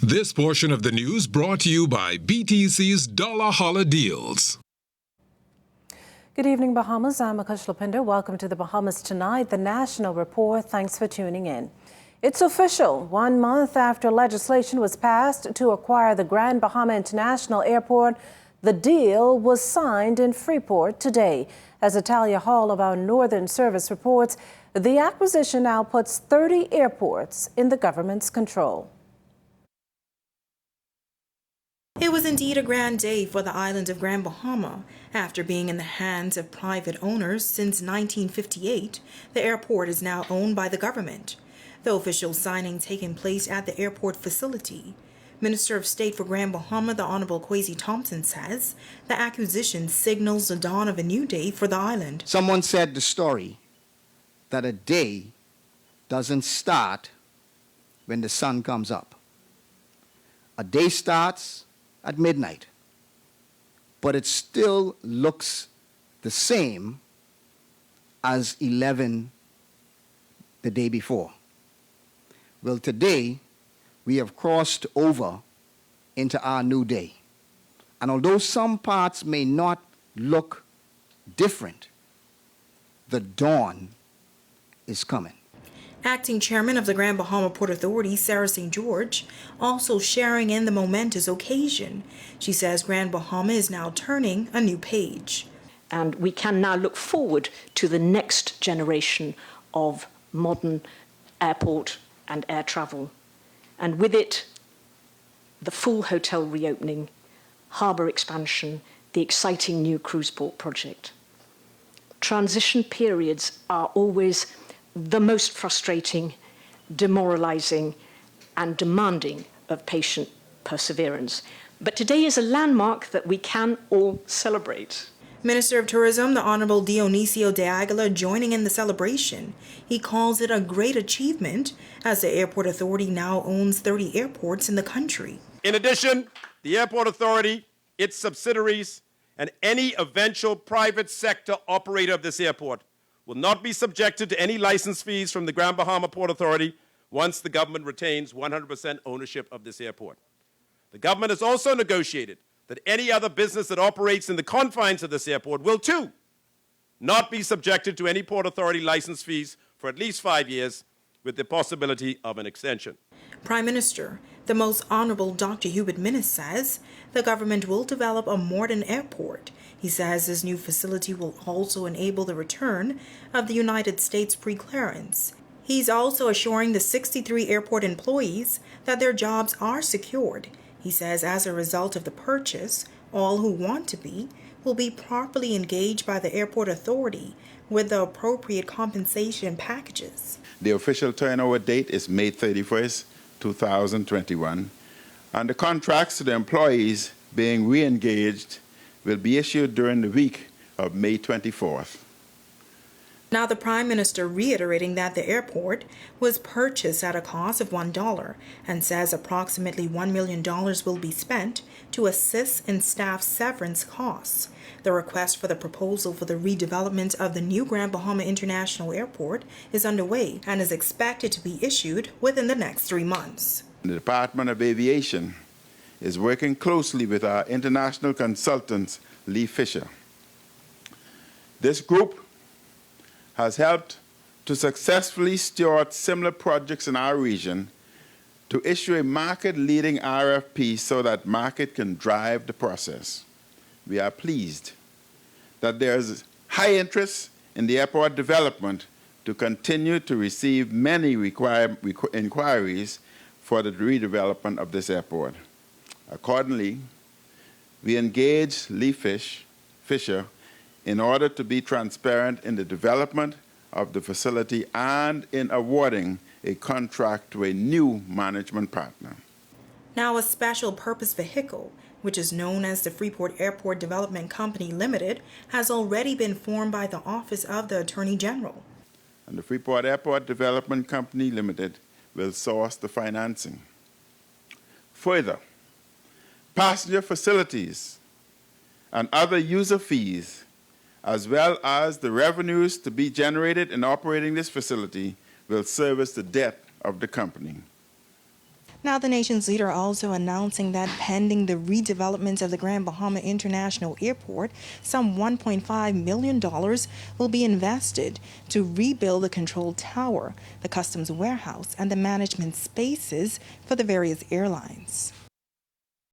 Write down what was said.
This portion of the news brought to you by BTC's Dollar Holla Deals. Good evening, Bahamas. I'm Akush Lapinder. Welcome to the Bahamas Tonight, the National Report. Thanks for tuning in. It's official. 1 month after legislation was passed to acquire the Grand Bahama International Airport, the deal was signed in Freeport today. As Atalia Hall of our Northern Service reports, the acquisition now puts 30 airports in the government's control. It was indeed a grand day for the island of Grand Bahama. After being in the hands of private owners since 1958, the airport is now owned by the government. The official signing taking place at the airport facility. Minister of State for Grand Bahama, the Honorable Kwesi Thompson, says the acquisition signals the dawn of a new day for the island. Someone said the story that a day doesn't start when the sun comes up. A day starts at midnight, but it still looks the same as 11 the day before. Well, today we have crossed over into our new day. And although some parts may not look different, the dawn is coming. Acting Chairman of the Grand Bahama Port Authority, Sarah St. George, also sharing in the momentous occasion. She says Grand Bahama is now turning a new page. And we can now look forward to the next generation of modern airport and air travel. And with it, the full hotel reopening, harbour expansion, the exciting new cruise port project. Transition periods are always the most frustrating, demoralizing, and demanding of patient perseverance. But today is a landmark that we can all celebrate. Minister of Tourism, the Honorable Dionisio de Aguilar, joining in the celebration. He calls it a great achievement as the Airport Authority now owns 30 airports in the country. In addition, the Airport Authority, its subsidiaries, and any eventual private sector operator of this airport will not be subjected to any license fees from the Grand Bahama Port Authority once the government retains 100% ownership of this airport. The government has also negotiated that any other business that operates in the confines of this airport will, too, not be subjected to any Port Authority license fees for at least 5 years, with the possibility of an extension. Prime Minister, the Most Honorable Dr. Hubert Minnis, says the government will develop a modern airport. He says this new facility will also enable the return of the United States pre-clearance. He's also assuring the 63 airport employees that their jobs are secured. He says as a result of the purchase, all who want to be will be properly engaged by the Airport Authority with the appropriate compensation packages. The official turnover date is May 31st, 2021, and the contracts to the employees being re-engaged will be issued during the week of May 24th. Now the Prime Minister reiterating that the airport was purchased at a cost of $1 and says approximately $1 million will be spent to assist in staff severance costs. The request for the proposal for the redevelopment of the new Grand Bahama International Airport is underway and is expected to be issued within the next 3 months. The Department of Aviation is working closely with our international consultants, Lee Fisher. This group has helped to successfully steward similar projects in our region to issue a market-leading RFP so that market can drive the process. We are pleased that there is high interest in the airport development to continue to receive many inquiries for the redevelopment of this airport. Accordingly, we engaged Lee Fisher in order to be transparent in the development of the facility and in awarding a contract to a new management partner. Now a special purpose vehicle, which is known as the Freeport Airport Development Company Limited, has already been formed by the Office of the Attorney General. And the Freeport Airport Development Company Limited will source the financing. Further, passenger facilities and other user fees, as well as the revenues to be generated in operating this facility, will service the debt of the company. Now, the nation's leader also announcing that pending the redevelopment of the Grand Bahama International Airport, some $1.5 million will be invested to rebuild the control tower, the customs warehouse, and the management spaces for the various airlines.